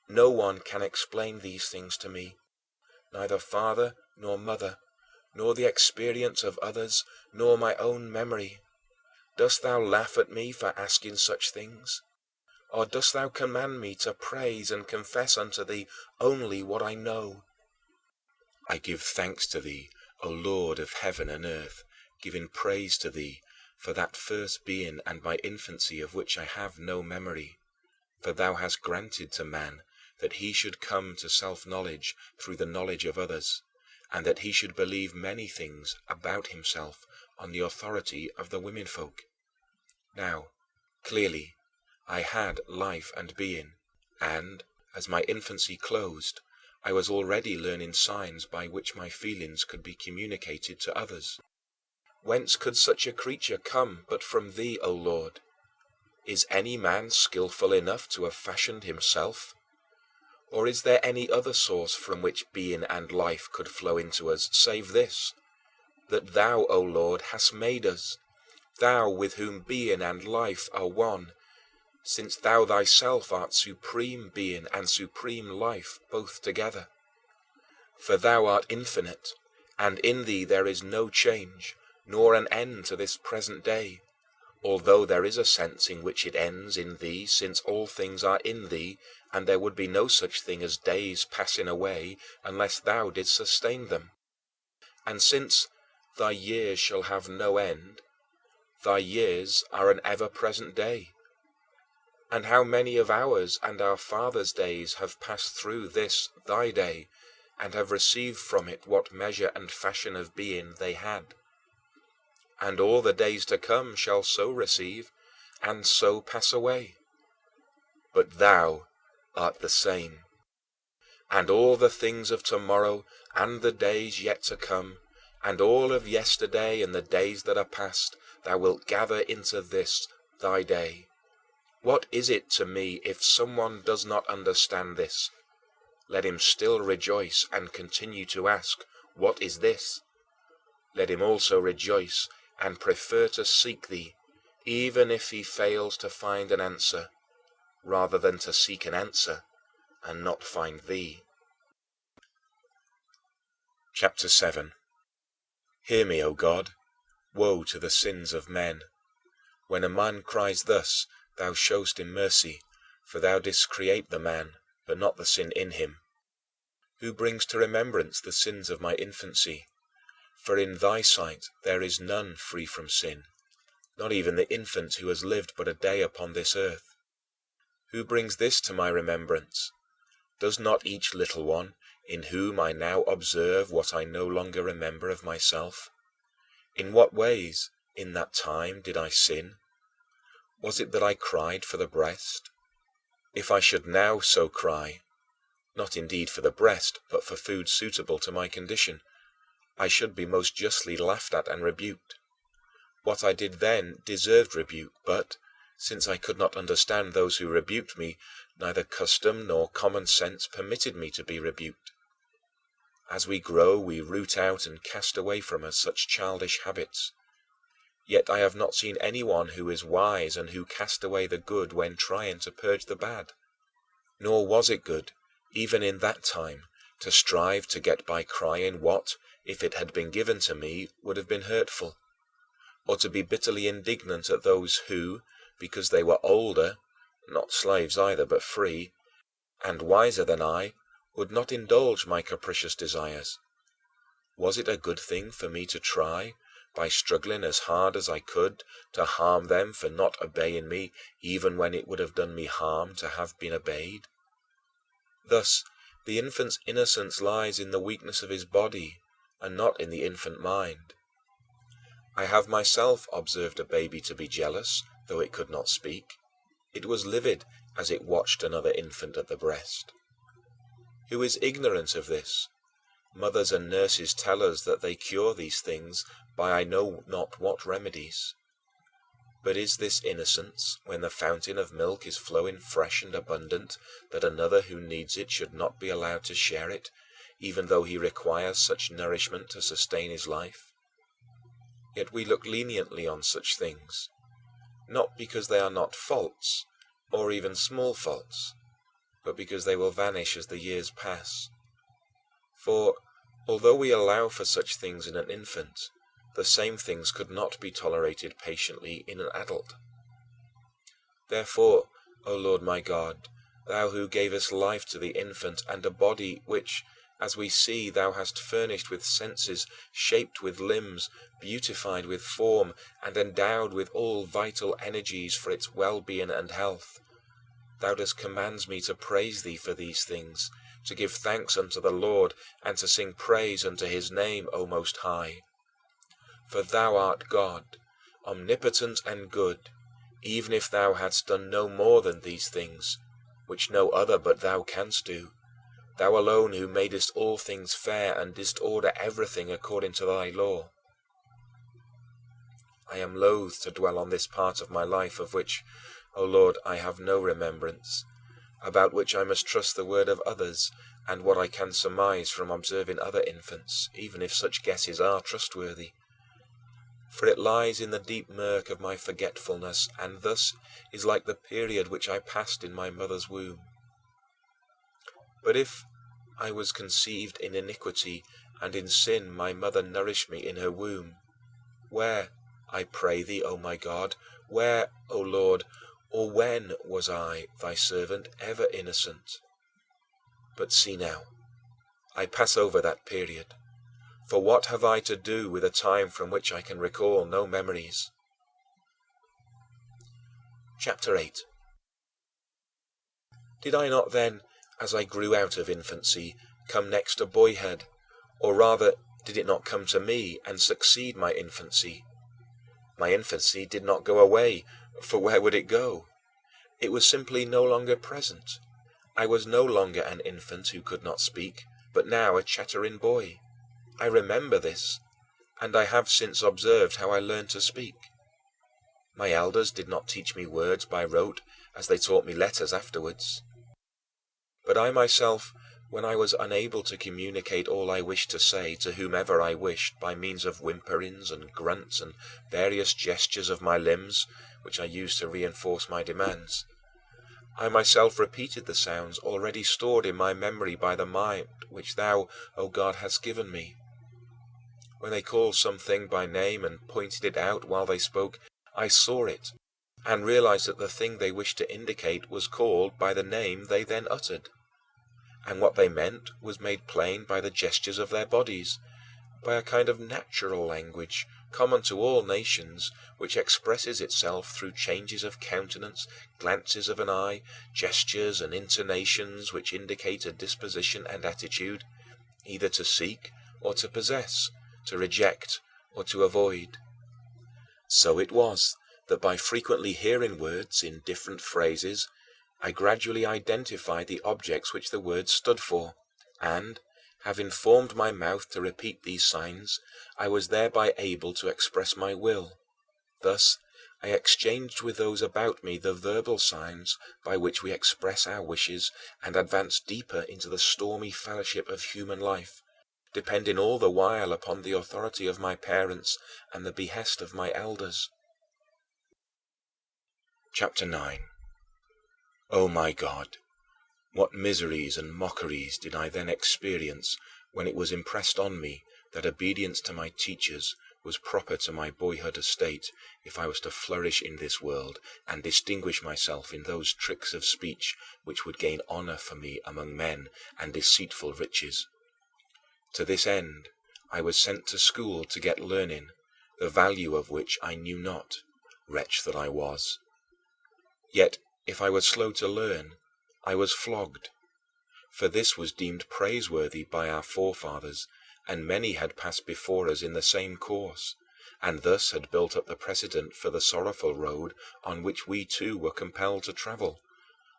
No one can explain these things to me, neither father nor mother, nor the experience of others, nor my own memory. Dost thou laugh at me for asking such things? Or dost thou command me to praise and confess unto thee only what I know? I give thanks to thee, O Lord of heaven and earth, giving praise to thee for that first being and my infancy of which I have no memory. For thou hast granted to man that he should come to self-knowledge through the knowledge of others, and that he should believe many things about himself on the authority of the womenfolk. Now, clearly, I had life and being, and, as my infancy closed, I was already learning signs by which my feelings could be communicated to others. Whence could such a creature come but from thee, O Lord? Is any man skillful enough to have fashioned himself? Or is there any other source from which being and life could flow into us, save this, that thou, O Lord, hast made us, thou with whom being and life are one, since thou thyself art supreme being and supreme life both together? For thou art infinite, and in thee there is no change, nor an end to this present day, although there is a sense in which it ends in thee, since all things are in thee, and there would be no such thing as days passing away unless thou didst sustain them. And since thy years shall have no end, thy years are an ever-present day. And how many of ours and our fathers' days have passed through this thy day, and have received from it what measure and fashion of being they had? And all the days to come shall so receive, and so pass away. But thou art the same. And all the things of tomorrow, and the days yet to come, and all of yesterday and the days that are past, thou wilt gather into this thy day. What is it to me if someone does not understand this? Let him still rejoice and continue to ask, "What is this?" Let him also rejoice and prefer to seek thee, even if he fails to find an answer, rather than to seek an answer and not find thee. Chapter 7. Hear me, O God. Woe to the sins of men! When a man cries thus, thou showest him mercy, for thou didst create the man, but not the sin in him. Who brings to remembrance the sins of my infancy? For in thy sight there is none free from sin, not even the infant who has lived but a day upon this earth. Who brings this to my remembrance? Does not each little one, in whom I now observe what I no longer remember of myself? In what ways, in that time, did I sin? Was it that I cried for the breast? If I should now so cry, not indeed for the breast, but for food suitable to my condition, I should be most justly laughed at and rebuked. What I did then deserved rebuke, but, since I could not understand those who rebuked me, neither custom nor common sense permitted me to be rebuked. As we grow, we root out and cast away from us such childish habits. Yet I have not seen anyone who is wise and who cast away the good when trying to purge the bad. Nor was it good, even in that time, to strive to get by crying what, if it had been given to me, would have been hurtful, or to be bitterly indignant at those who, because they were older, not slaves either, but free, and wiser than I, would not indulge my capricious desires. Was it a good thing for me to try, by struggling as hard as I could, to harm them for not obeying me, even when it would have done me harm to have been obeyed? Thus, the infant's innocence lies in the weakness of his body, and not in the infant mind. I have myself observed a baby to be jealous, though it could not speak. It was livid as it watched another infant at the breast. Who is ignorant of this? Mothers and nurses tell us that they cure these things by I know not what remedies. But is this innocence, when the fountain of milk is flowing fresh and abundant, that another who needs it should not be allowed to share it, even though he requires such nourishment to sustain his life? Yet we look leniently on such things, not because they are not faults, or even small faults, but because they will vanish as the years pass. For, although we allow for such things in an infant, the same things could not be tolerated patiently in an adult. Therefore, O Lord my God, thou who gavest life to the infant and a body which, as we see, thou hast furnished with senses, shaped with limbs, beautified with form, and endowed with all vital energies for its well-being and health, thou dost command me to praise thee for these things, to give thanks unto the Lord, and to sing praise unto his name, O Most High. For thou art God, omnipotent and good, even if thou hadst done no more than these things, which no other but thou canst do, thou alone who madest all things fair and didst order everything according to thy law. I am loath to dwell on this part of my life of which, O Lord, I have no remembrance, about which I must trust the word of others and what I can surmise from observing other infants, even if such guesses are trustworthy. For it lies in the deep murk of my forgetfulness, and thus is like the period which I passed in my mother's womb. But if I was conceived in iniquity, and in sin my mother nourished me in her womb, where, I pray thee, O my God, where, O Lord, or when was I, thy servant, ever innocent? But see now, I pass over that period. For what have I to do with a time from which I can recall no memories? Chapter 8. Did I not then, as I grew out of infancy, come next to boyhood, or rather, did it not come to me and succeed my infancy? My infancy did not go away, for where would it go? It was simply no longer present. I was no longer an infant who could not speak, but now a chattering boy. I remember this, and I have since observed how I learned to speak. My elders did not teach me words by rote, as they taught me letters afterwards. But I myself, when I was unable to communicate all I wished to say to whomever I wished by means of whimperings and grunts and various gestures of my limbs, which I used to reinforce my demands, I myself repeated the sounds already stored in my memory by the mind which thou, O God, hast given me. When they called something by name and pointed it out while they spoke, I saw it, and realized that the thing they wished to indicate was called by the name they then uttered, and what they meant was made plain by the gestures of their bodies, by a kind of natural language common to all nations, which expresses itself through changes of countenance, glances of an eye, gestures and intonations which indicate a disposition and attitude, either to seek or to possess, to reject or to avoid. So it was that by frequently hearing words in different phrases, I gradually identified the objects which the words stood for, and, having formed my mouth to repeat these signs, I was thereby able to express my will. Thus, I exchanged with those about me the verbal signs by which we express our wishes and advance deeper into the stormy fellowship of human life, depending all the while upon the authority of my parents and the behest of my elders. Chapter 9. O my God, what miseries and mockeries did I then experience when it was impressed on me that obedience to my teachers was proper to my boyhood estate if I was to flourish in this world and distinguish myself in those tricks of speech which would gain honor for me among men and deceitful riches. To this end, I was sent to school to get learning, the value of which I knew not, wretch that I was. Yet, if I was slow to learn, I was flogged. For this was deemed praiseworthy by our forefathers, and many had passed before us in the same course, and thus had built up the precedent for the sorrowful road on which we too were compelled to travel,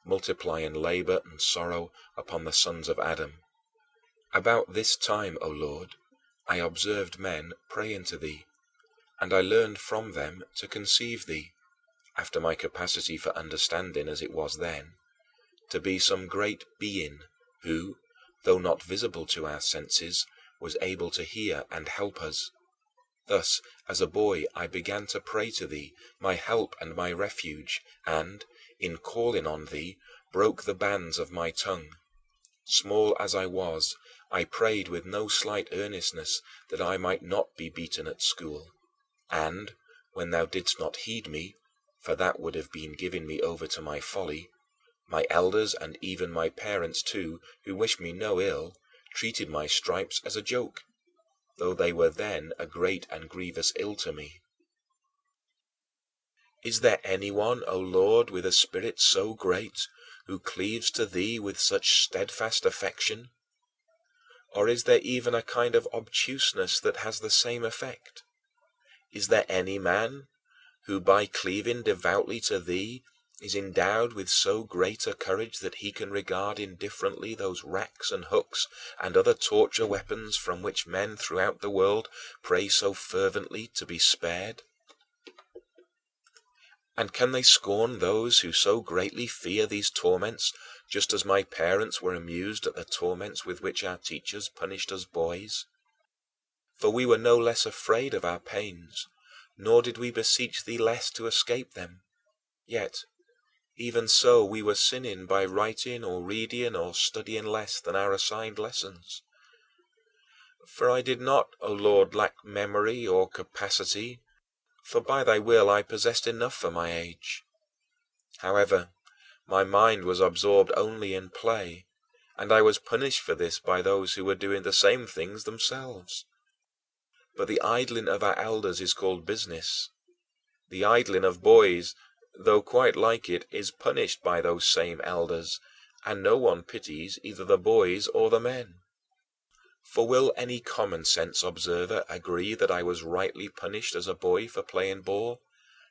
multiplying labor and sorrow upon the sons of Adam. About this time, O Lord, I observed men praying to thee, and I learned from them to conceive thee, after my capacity for understanding as it was then, to be some great being who, though not visible to our senses, was able to hear and help us. Thus, as a boy, I began to pray to thee, my help and my refuge, and, in calling on thee, broke the bands of my tongue. Small as I was, I prayed with no slight earnestness that I might not be beaten at school. And, when thou didst not heed me, for that would have been giving me over to my folly, my elders and even my parents too, who wished me no ill, treated my stripes as a joke, though they were then a great and grievous ill to me. Is there anyone, O Lord, with a spirit so great, who cleaves to thee with such steadfast affection? Or is there even a kind of obtuseness that has the same effect? Is there any man who, by cleaving devoutly to thee, is endowed with so great a courage that he can regard indifferently those racks and hooks and other torture weapons from which men throughout the world pray so fervently to be spared? And can they scorn those who so greatly fear these torments, just as my parents were amused at the torments with which our teachers punished us boys? For we were no less afraid of our pains, nor did we beseech thee less to escape them. Yet, even so, we were sinning by writing or reading or studying less than our assigned lessons. For I did not, O Lord, lack memory or capacity, for by thy will I possessed enough for my age. However, my mind was absorbed only in play, and I was punished for this by those who were doing the same things themselves. But the idling of our elders is called business. The idling of boys, though quite like it, is punished by those same elders, and no one pities either the boys or the men. For will any common sense observer agree that I was rightly punished as a boy for playing ball,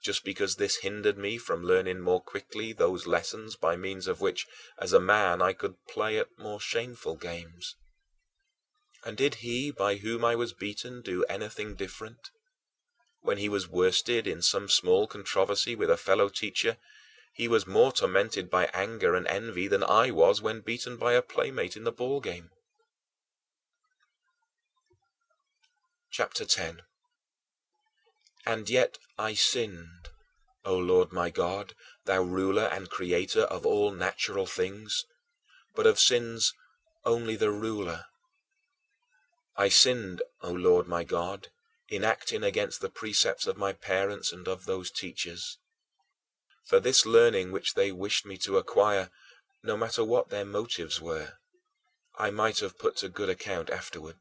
just because this hindered me from learning more quickly those lessons by means of which, as a man, I could play at more shameful games? And did he by whom I was beaten do anything different? When he was worsted in some small controversy with a fellow teacher, he was more tormented by anger and envy than I was when beaten by a playmate in the ball game. Chapter 10. And yet I sinned, O Lord my God, thou ruler and creator of all natural things, but of sins only the ruler. I sinned, O Lord my God, in acting against the precepts of my parents and of those teachers. For this learning which they wished me to acquire, no matter what their motives were, I might have put to good account afterward.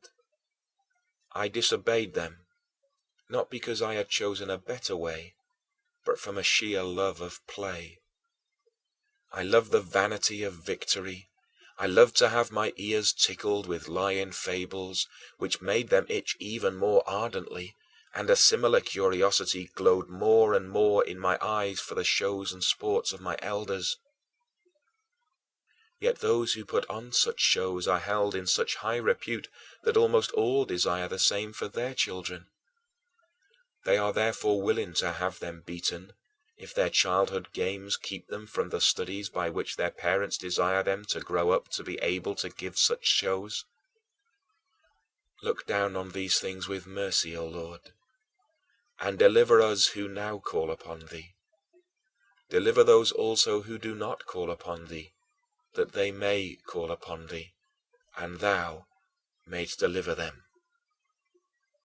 I disobeyed them, not because I had chosen a better way, but from a sheer love of play. I loved the vanity of victory. I loved to have my ears tickled with lying fables, which made them itch even more ardently, and a similar curiosity glowed more and more in my eyes for the shows and sports of my elders. Yet those who put on such shows are held in such high repute that almost all desire the same for their children. They are therefore willing to have them beaten, if their childhood games keep them from the studies by which their parents desire them to grow up to be able to give such shows. Look down on these things with mercy, O Lord, and deliver us who now call upon thee. Deliver those also who do not call upon thee, that they may call upon thee, and thou mayst deliver them.